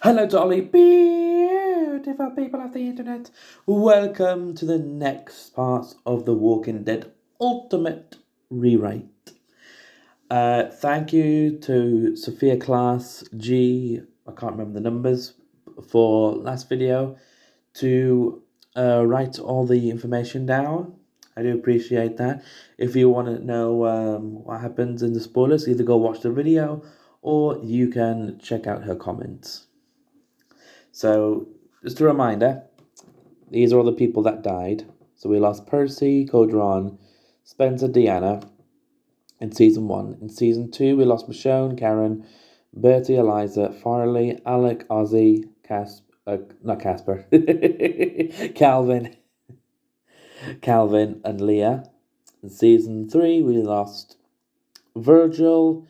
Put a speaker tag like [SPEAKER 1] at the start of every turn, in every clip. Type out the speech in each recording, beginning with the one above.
[SPEAKER 1] Hello, Dolly. Beautiful people of the internet. Welcome to the next part of The Walking Dead Ultimate Rewrite. Thank you to Sophia Class G, I can't remember the numbers, for last video to write all the information down. I do appreciate that. If you want to know what happens in the spoilers, either go watch the video or you can check out her comments. So, just a reminder, these are all the people that died. So we lost Percy, Codron, Spencer, Deanna in season 1. In season 2, we lost Michonne, Karen, Bertie, Eliza, Farley, Alec, Ozzy, not Casper, Calvin, and Leah. In season 3, we lost Virgil,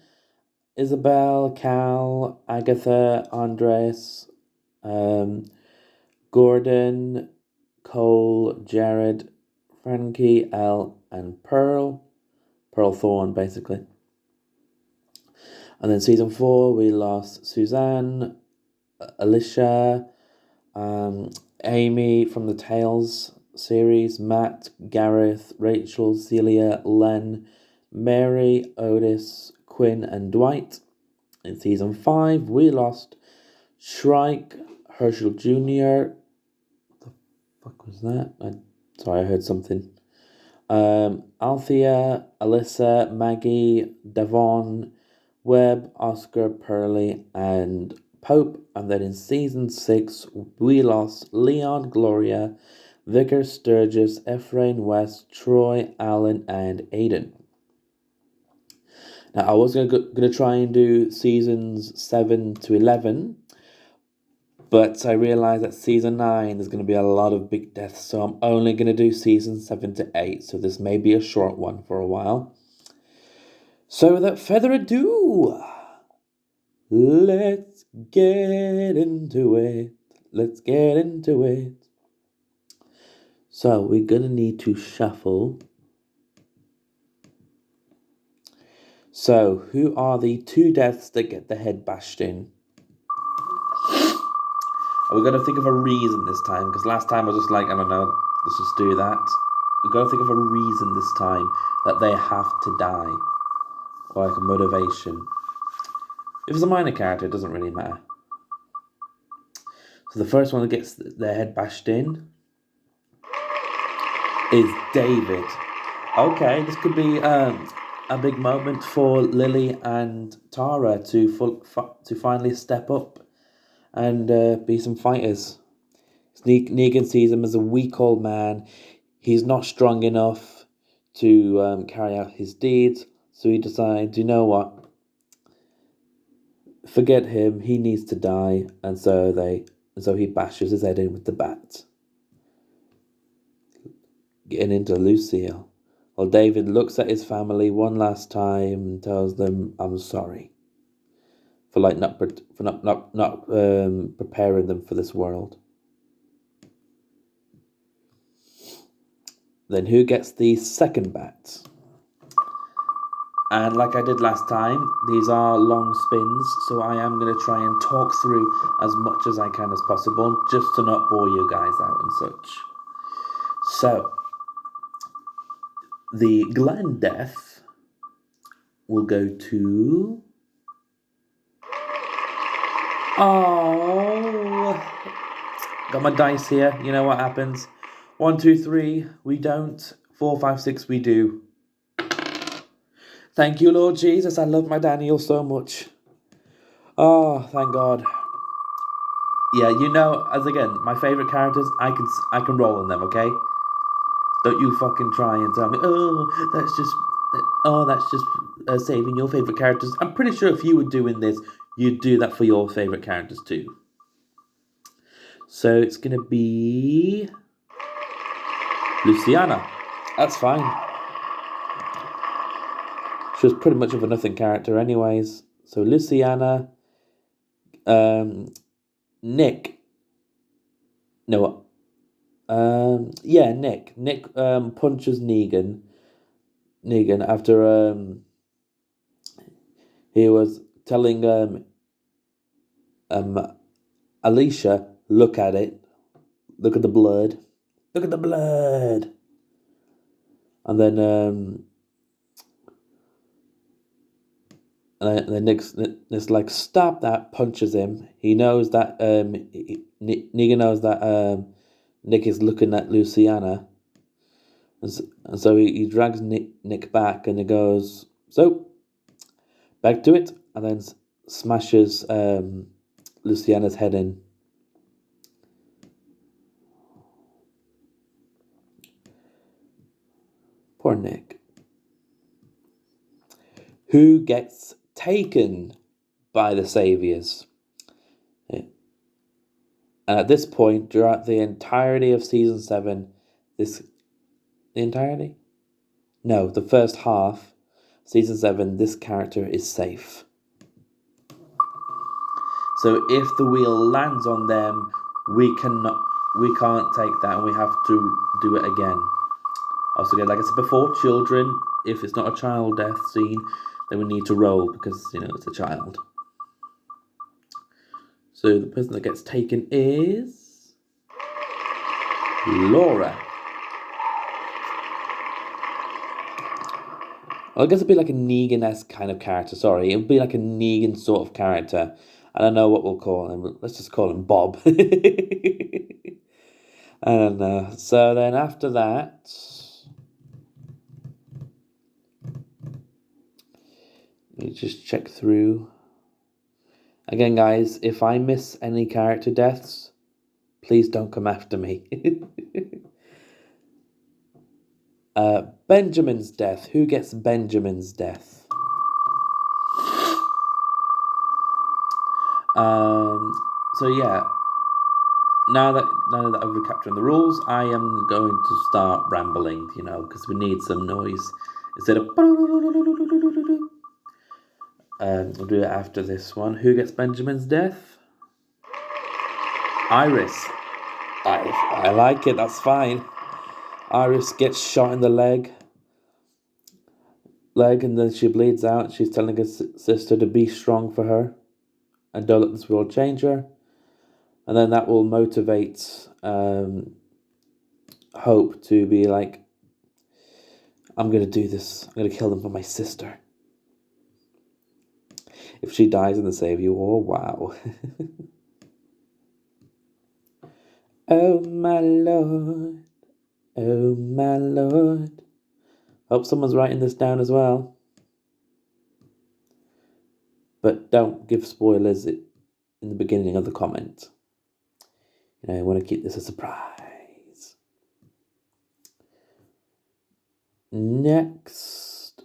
[SPEAKER 1] Isabel, Cal, Agatha, Andres, Gordon, Cole, Jared, Frankie, Elle, and Pearl. Pearl Thorne, basically. And then season 4, we lost Suzanne, Alicia, Amy from the Tales series, Matt, Gareth, Rachel, Celia, Len, Mary, Otis, Quinn, and Dwight. In season 5, we lost Shrike, Herschel Jr. What the fuck was that? Sorry, I heard something. Althea, Alyssa, Maggie, Devon, Webb, Oscar, Pearlie, and Pope. And then in season 6, we lost Leon, Gloria, Vicar, Sturgis, Ephraim, West, Troy, Alan, and Aiden. Now, I was going to try and do seasons 7 to 11, but I realised that season 9 there's going to be a lot of big deaths, so I'm only going to do season 7 to 8, so this may be a short one for a while. So without further ado, let's get into it. Let's get into it. So we're going to need to shuffle. So who are the 2 deaths that get their head bashed in? We're going to think of a reason this time, because last time I was just like, I don't know, let's just do that. We've got to think of a reason this time that they have to die. Or like a motivation. If it's a minor character, it doesn't really matter. So the first one that gets their head bashed in is David. Okay, this could be a big moment for Lily and Tara to finally step up and be some fighters. Negan sees him as a weak old man. He's not strong enough to carry out his deeds, so he decides, you know what? Forget him. He needs to die, and so he bashes his head in with the bat. Getting into Lucille. While David looks at his family one last time and tells them, "I'm sorry for not preparing them for this world." Then who gets the second bat? And like I did last time, these are long spins, so I am going to try and talk through as much as I can as possible, just to not bore you guys out and such. So, the Glenn death will go to... Oh, got my dice here. You know what happens. 1, 2, 3, we don't. 4, 5, 6, we do. Thank you, Lord Jesus. I love my Daniel so much. Oh, thank God. Yeah, you know, as again, my favourite characters, I can roll on them, okay? Don't you fucking try and tell me, that's just saving your favourite characters. I'm pretty sure if you were doing this, you'd do that for your favourite characters too. So it's going to be... Luciana. That's fine. She was pretty much of a nothing character anyways. So Luciana... Nick. No. Nick. Nick punches Negan after he was telling Alicia, look at it. Look at the blood. Look at the blood. And then Nick's like, stop that, punches him. He knows that Negan knows that Nick is looking at Luciana. And so he drags Nick back and he goes, so, back to it. And then smashes Luciana's head in. Poor Nick. Who gets taken by the Saviors? And at this point, throughout the entirety of season 7, the first half, season 7, this character is safe. So if the wheel lands on them, we can't take that, and we have to do it again. Also, again, like I said before, children, if it's not a child death scene, then we need to roll because, it's a child. So the person that gets taken is Laura. Well, I guess it'd be like a Negan-esque kind of character. Sorry, it would be like a Negan sort of character. I don't know what we'll call him. Let's just call him Bob. I don't know. So then after that, let me just check through. Again, guys, if I miss any character deaths, please don't come after me. Benjamin's death. Who gets Benjamin's death? So yeah, now that I've recaptured the rules, I am going to start rambling, because we need some noise instead of. We'll do it after this one. Who gets Benjamin's death? Iris. I like it. That's fine. Iris gets shot in the leg, and then she bleeds out. She's telling her sister to be strong for her and don't let this world change her. And then that will motivate Hope to be like, I'm going to do this. I'm going to kill them for my sister. If she dies in the Savior War, wow. Oh my Lord. Oh my Lord. Hope someone's writing this down as well. But don't give spoilers in the beginning of the comment. I want to keep this a surprise. Next,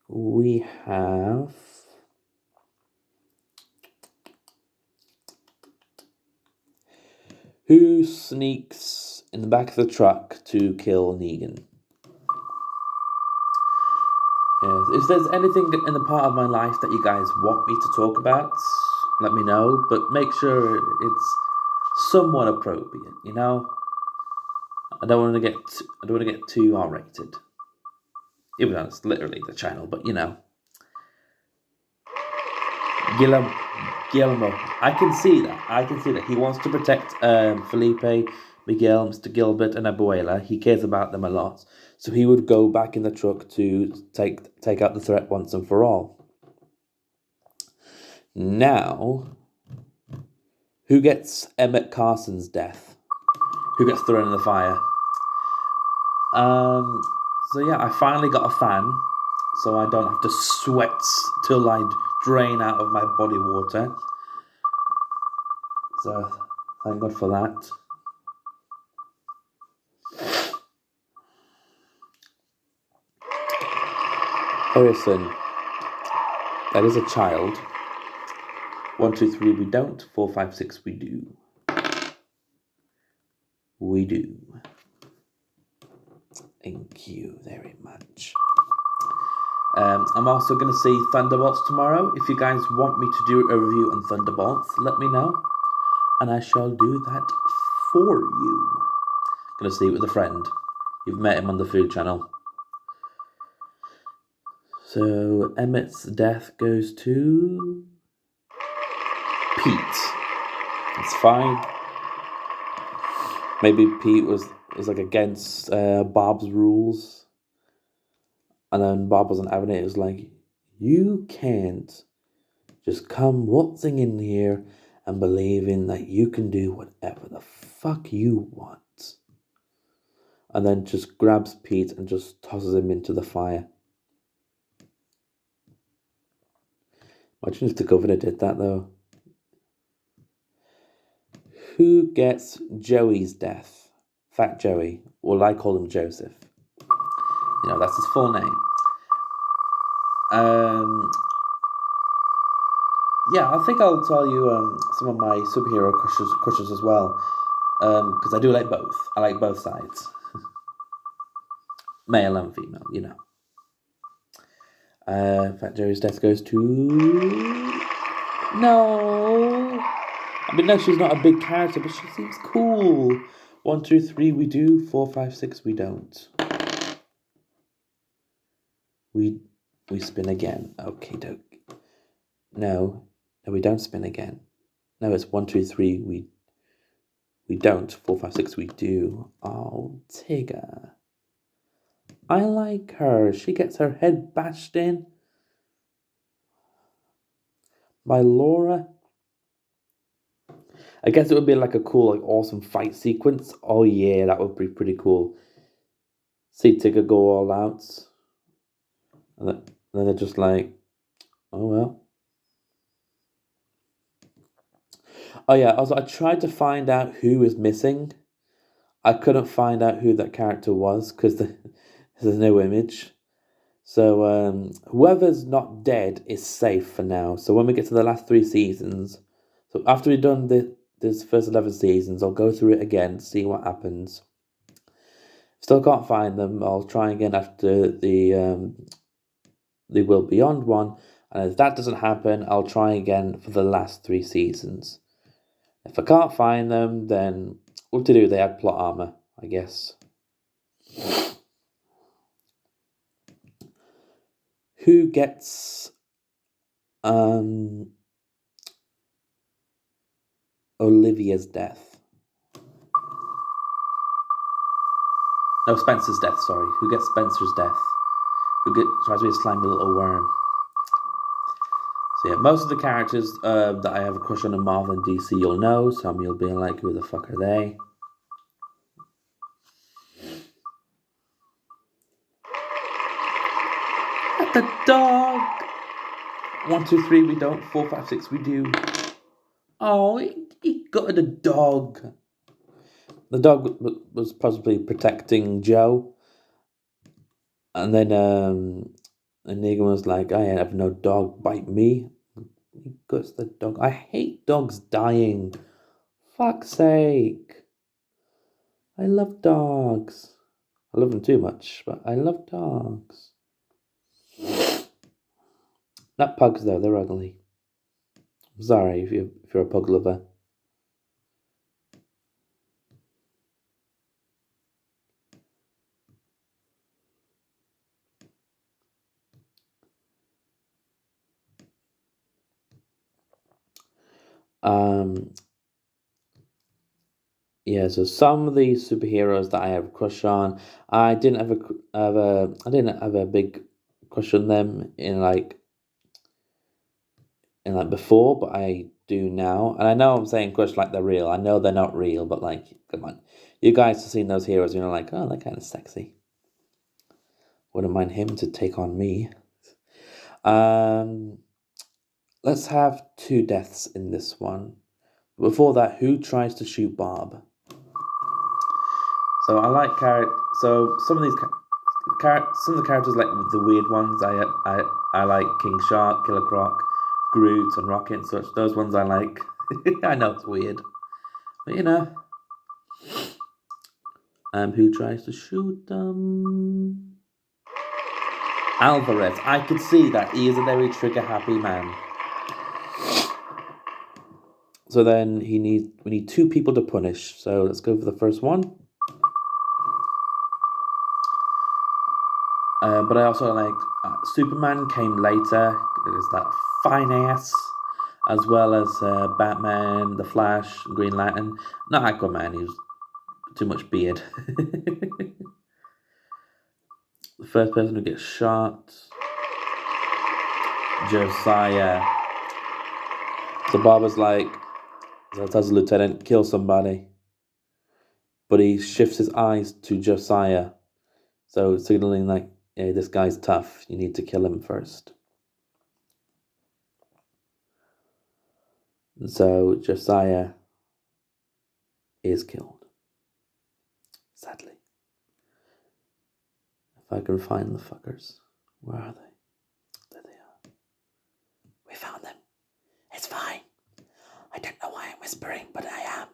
[SPEAKER 1] we have... Who sneaks in the back of the truck to kill Negan? Yes. If there's anything in the part of my life that you guys want me to talk about, let me know. But make sure it's somewhat appropriate. I don't want to get too R-rated. Even though it's literally the channel, but Guillermo. I can see that. He wants to protect Felipe, Miguel, Mr. Gilbert, and Abuela. He cares about them a lot. So he would go back in the truck to take out the threat once and for all. Now, who gets Emmett Carson's death? Who gets thrown in the fire? So yeah, I finally got a fan, so I don't have to sweat till I drain out of my body water. So thank God for that. Harrison, that is a child. 1, 2, 3, we don't. 4, 5, 6, we do. We do. Thank you very much. I'm also going to see Thunderbolts tomorrow. If you guys want me to do a review on Thunderbolts, let me know, and I shall do that for you. Going to see it with a friend. You've met him on the food channel. So Emmett's death goes to Pete. It's fine. Maybe Pete was like against Bob's rules, and then Bob wasn't having it. It was like, you can't just come waltzing in here and believing that you can do whatever the fuck you want. And then just grabs Pete and just tosses him into the fire. Imagine if the governor did that though. Who gets Joey's death? Fat Joey. Well, I call him Joseph. You know, that's his full name. Yeah, I think I'll tell you some of my superhero crushes as well. Because I do like both. I like both sides. Male and female, you know. Fat Joey's death goes to... No! I mean, no, she's not a big character, but she seems cool. 1, 2, 3, we do. 4, 5, 6, we don't. We spin again. Okay, doke. No, we don't spin again. No, it's 1, 2, 3, we don't. 4, 5, 6, we do. Oh, Tigger. I like her. She gets her head bashed in by Laura. I guess it would be like a cool, like awesome fight sequence. Oh yeah, that would be pretty cool. See Tigger go all out. And then they're just like, oh well. Oh yeah, also I tried to find out who was missing. I couldn't find out who that character was because there's no image. So whoever's not dead is safe for now. So when we get to the last 3 seasons, so after we've done this first 11 seasons, I'll go through it again, see what happens. Still can't find them. I'll try again after the World Beyond one, and if that doesn't happen, I'll try again for the last 3 seasons. If I can't find them, then what to do? They add plot armor, I guess. Who gets Olivia's death? No, Spencer's death, sorry. Who gets Spencer's death? Tries to be a slimy little worm. So yeah, most of the characters that I have a crush on in Marvel and DC you'll know. Some you'll be like, who the fuck are they? At the dog! 1, 2, 3, we don't. 4, 5, 6, we do. Oh, he got the dog. The dog was possibly protecting Joe. And then Negan was like, I have no dog bite me. He guts the dog. I hate dogs dying. Fuck's sake. I love dogs. I love them too much, but I love dogs. Not pugs though, they're ugly. I'm sorry if you're a pug lover. Yeah, so some of the superheroes that I have a crush on, I didn't have a big crush on them in like before, but I do now. And I know I'm saying crush like they're real. I know they're not real, but like, come on. You guys have seen those heroes, you're like, oh, they're kind of sexy. Wouldn't mind him to take on me. Let's have 2 deaths in this one. Before that, who tries to shoot Bob? So I like So some of these some of the characters, like the weird ones, I like King Shark, Killer Croc, Groot, and Rocket and such. Those ones I like. I know it's weird, but you know. Who tries to shoot them? Alvarez. I could see that he is a very trigger happy man. So then we need 2 people to punish. So let's go for the first one. But I also liked Superman came later. It was that fine ass. as well as Batman, The Flash, Green Lantern. Not Aquaman, he's too much beard. The first person who gets shot, Josiah. So Barbara's like, so tells the lieutenant, kill somebody. But he shifts his eyes to Josiah. So signaling like, hey, this guy's tough. You need to kill him first. And so Josiah is killed. Sadly. If I can find the fuckers. Where are they? There they are. We found them. It's fine. I don't know why I'm whispering, but I am.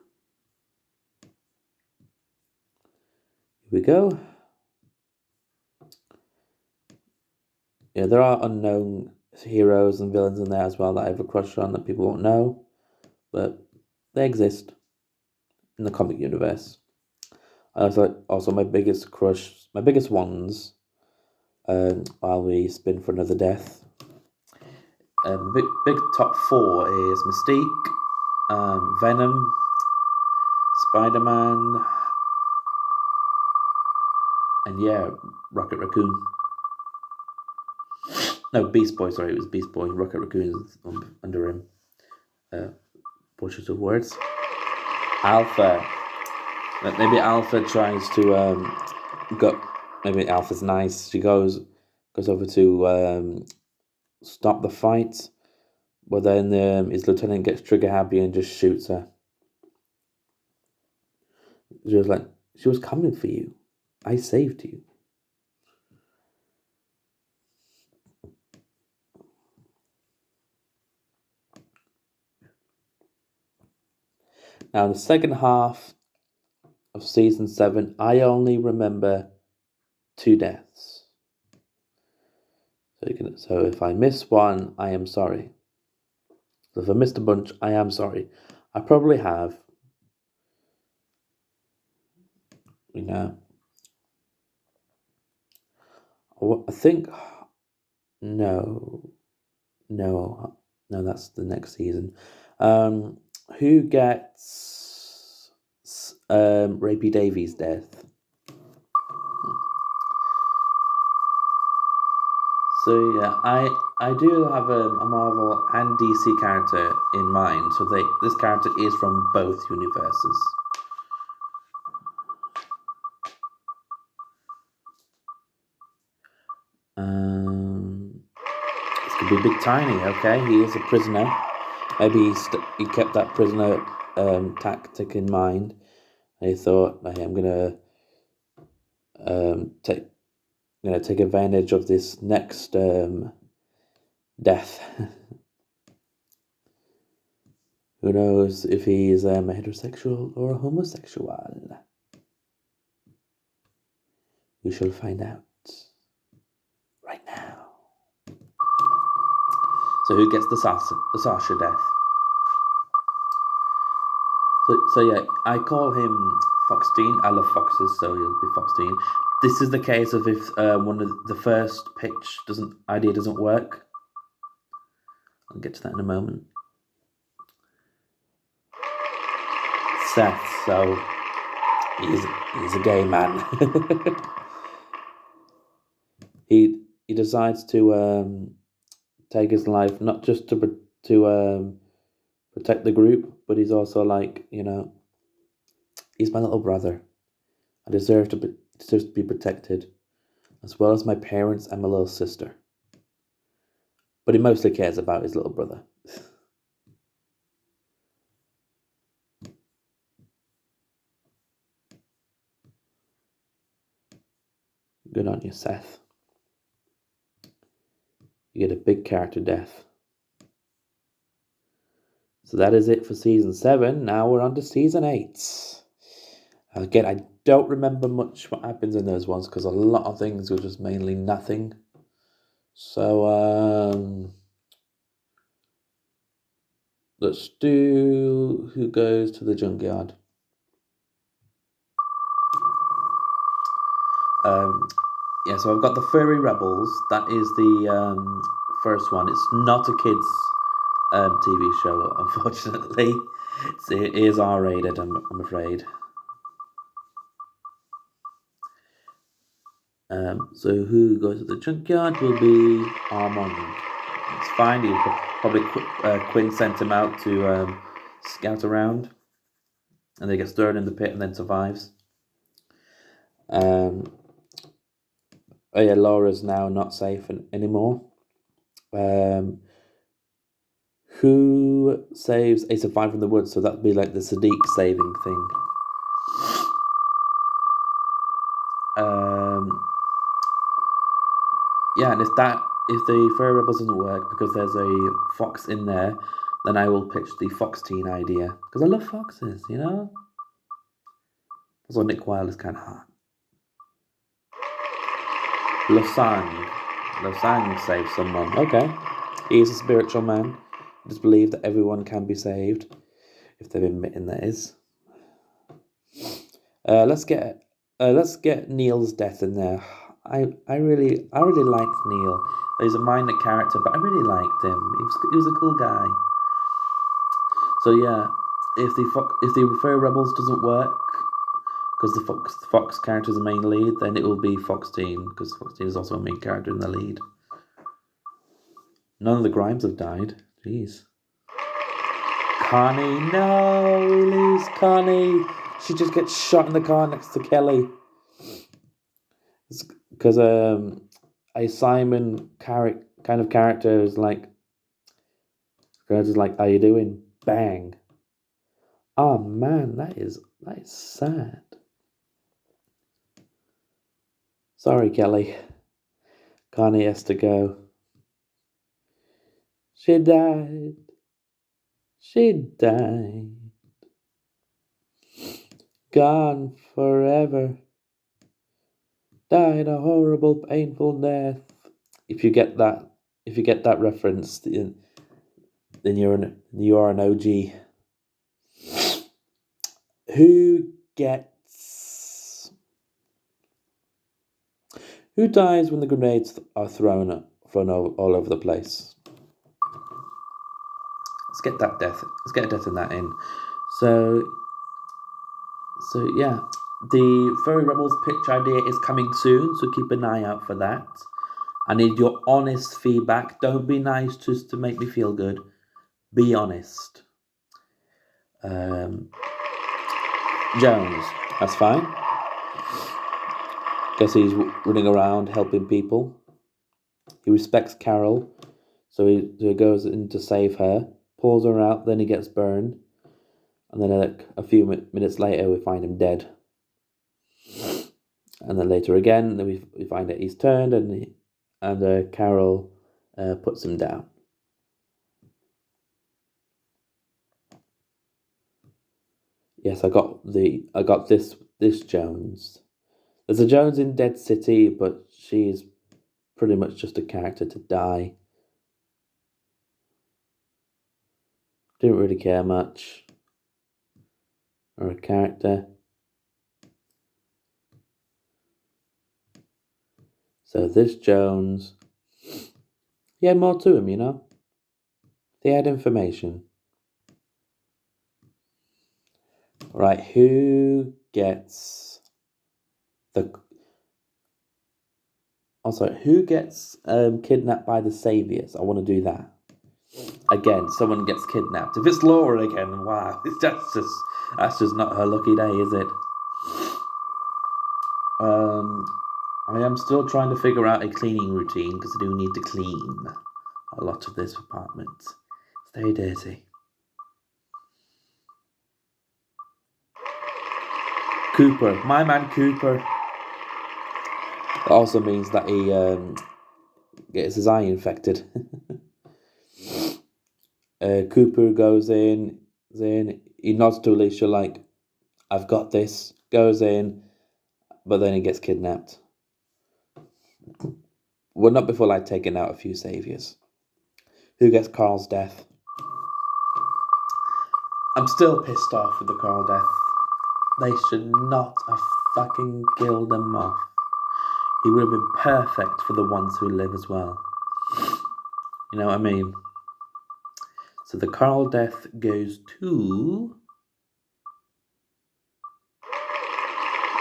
[SPEAKER 1] Here we go. Yeah, there are unknown heroes and villains in there as well that I have a crush on that people won't know. But they exist in the comic universe. Also my biggest crush, my biggest ones, while we spin for another death. Big top four is Mystique, Venom, Spider-Man, and yeah, Rocket Raccoon. No, Beast Boy, sorry, it was Beast Boy. Rocket Raccoon is under him. Portrait of words. Alpha. Maybe Alpha tries to go. Maybe Alpha's nice. She goes over to stop the fight, but then his lieutenant gets trigger happy and just shoots her. She was like, she was coming for you. I saved you. Now, the second half of season 7, I only remember 2 deaths. So if I miss one, I am sorry. So if I missed a bunch, I am sorry. I probably have. You know. I think. No, that's the next season. Who gets Rapey Davies' death? So yeah, I do have a Marvel and DC character in mind. So this character is from both universes. This could be Big Tiny. Okay, he is a prisoner. Maybe he kept that prisoner tactic in mind. And he thought, hey, I'm gonna take advantage of this next death. Who knows if he is a heterosexual or a homosexual? We shall find out right now. So who gets the Sasha death? So yeah, I call him Foxteen. I love foxes, so he'll be Foxteen. This is the case of if one of the first pitch idea doesn't work. I'll get to that in a moment. Seth, so he's a gay man. he decides to take his life not just to protect the group, but he's also like, he's my little brother. I deserve to be protected, as well as my parents and my little sister. But he mostly cares about his little brother. Good on you, Seth. You get a big character death. So that is it for season 7. Now we're on to season 8. Again, I don't remember much what happens in those ones because a lot of things were just mainly nothing. So let's do who goes to the junkyard. So I've got the Furry Rebels. That is the first one. It's not a kids TV show, unfortunately. It is R-rated, I'm afraid. So who goes to the junkyard will be Armand. It's fine. Probably Quinn sent him out to scout around, and they get thrown in the pit and then survives. Oh yeah, Laura's now not safe anymore. Who saves a survivor in the woods? So that'd be like the Sadiq saving thing. Yeah, and if the Furry Rebels doesn't work because there's a fox in there, then I will pitch the Fox Teen idea. Because I love foxes, you know? Also, Nick Wilde is kind of hot. Losang saves someone. Okay. He's a spiritual man. He just believes that everyone can be saved. If they've been bitten, that is. Let's get Neil's death in there. I really liked Neil. He's a minor character, but I really liked him. He was a cool guy. So yeah, if the Furry Rebels doesn't work, because the Fox character is the main lead, then it will be Fox Teen, because Fox Teen is also a main character in the lead. None of the Grimes have died. Jeez. Connie, no, we lose Connie. She just gets shot in the car next to Kelly. Because a Simon kind of character is like, how you doing? Bang. Oh man, that is sad. Sorry, Kelly. Connie has to go. She died. Gone forever. Died a horrible, painful death. If you get that reference, then you are an OG. Who dies when the grenades are thrown all over the place? Let's get that death. Let's get a death in that in. So yeah, the Furry Rebels pitch idea is coming soon, so keep an eye out for that. I need your honest feedback. Don't be nice just to make me feel good. Be honest. Jones, that's fine. Guess he's running around helping people. He respects Carol, so he goes in to save her, pulls her out, then he gets burned, and then a few minutes later we find him dead. And then later again, then we find that he's turned, and Carol puts him down. Yes, I got this Jones. There's a Jones in Dead City, but she's pretty much just a character to die. Didn't really care much. Or a character. So this Jones, he had more to him, you know? They had information. Right, who gets kidnapped by the Saviors? I want to do that. Again, someone gets kidnapped. If it's Laura again, wow, that's just not her lucky day, is it? I am still trying to figure out a cleaning routine because I do need to clean a lot of this apartment. It's very dirty. Cooper, my man Cooper. It also means that he gets his eye infected. Cooper goes in, he nods to Alicia like, I've got this, goes in, but then he gets kidnapped. Well, not before like taking out a few saviors. Who gets Carl's death? I'm still pissed off with the Carl death. They should not have fucking killed him off. He would have been perfect for the ones who live as well. You know what I mean? So the Carl death goes to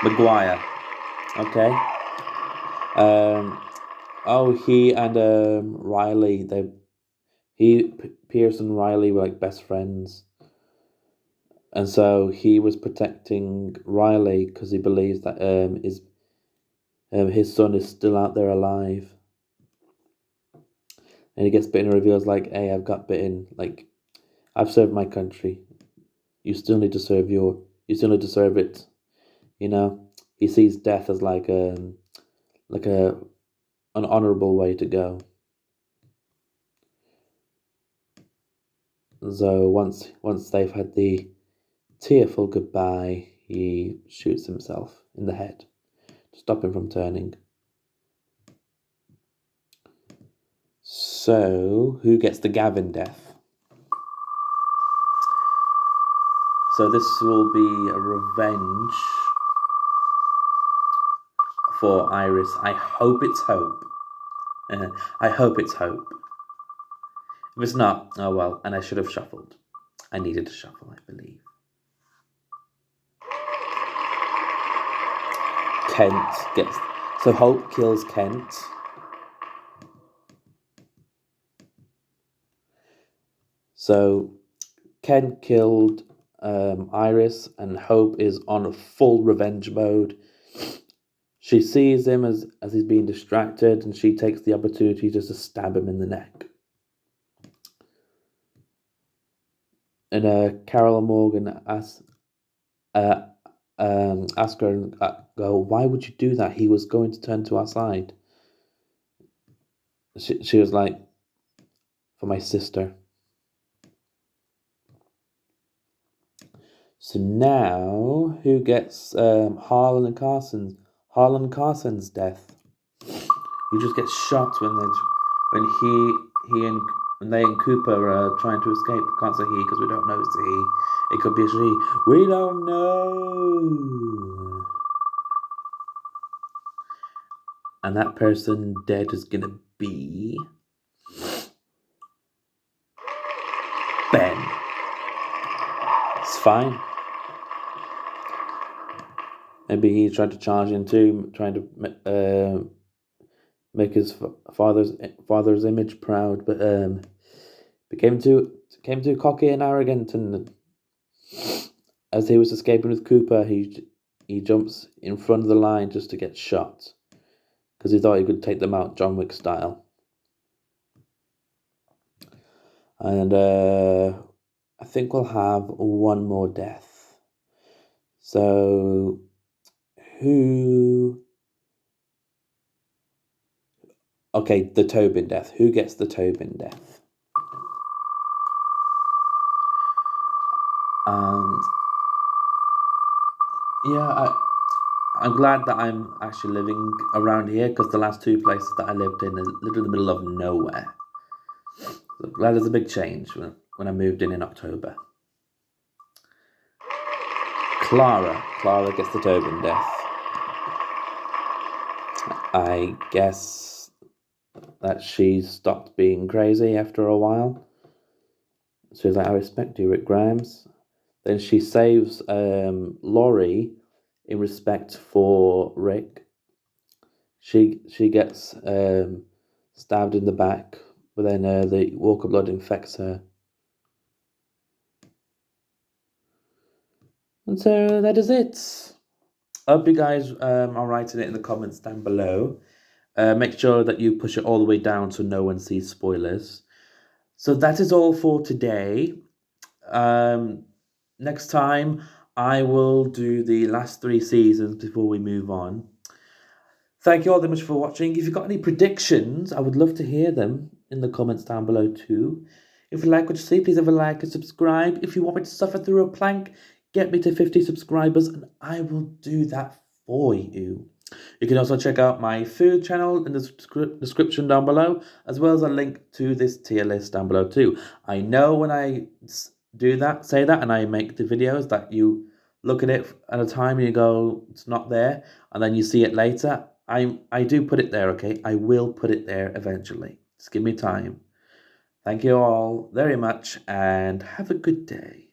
[SPEAKER 1] Maguire. Okay. He and Riley, Pierce and Riley were like best friends. And so he was protecting Riley because he believes that his son is still out there alive. And he gets bitten and reveals like, hey, I've got bitten. Like, I've served my country. You still need to serve it. You know? He sees death as like an honorable way to go. So once they've had the tearful goodbye, he shoots himself in the head to stop him from turning. So, who gets the Gavin death? So this will be a revenge for Iris. I hope it's Hope. I hope it's Hope. If it's not, oh well, and I should have shuffled. I needed to shuffle, I believe. So Hope kills Kent. So Kent killed Iris, and Hope is on a full revenge mode. She sees him as he's being distracted, and she takes the opportunity just to stab him in the neck. And Carol and Morgan ask her, go, why would you do that? He was going to turn to our side. She was like, for my sister. So now, who gets Harlan Carson's death? He just gets shot when they and Cooper are trying to escape. Can't say he because we don't know it's a he. It could be a she. We don't know. And that person dead is gonna be Ben. It's fine. Maybe he tried to charge into trying to make his father's image proud, but became too cocky and arrogant. And as he was escaping with Cooper, he jumps in front of the line just to get shot because he thought he could take them out John Wick style. And I think we'll have one more death. So who? Okay, the Tobin death. Who gets the Tobin death? Yeah, I'm glad that I'm actually living around here because the last two places that I lived in are literally in the middle of nowhere. So glad there's a big change when I moved in October. Clara gets the Tobin death. I guess that she stopped being crazy after a while. She was like, I respect you, Rick Grimes. Then she saves Laurie in respect for Rick. She gets stabbed in the back, but then the Walker blood infects her. And so that is it. I hope you guys are writing it in the comments down below. Make sure that you push it all the way down so no one sees spoilers. So that is all for today. Next time, I will do the last 3 seasons before we move on. Thank you all very much for watching. If you've got any predictions, I would love to hear them in the comments down below too. If you like what you see, please have a like and subscribe. If you want me to suffer through a plank, get me to 50 subscribers and I will do that for you. You can also check out my food channel in the description down below, as well as a link to this tier list down below too. I know when I say that, and I make the videos that you look at it at a time and you go, it's not there, and then you see it later. I do put it there, okay? I will put it there eventually. Just give me time. Thank you all very much and have a good day.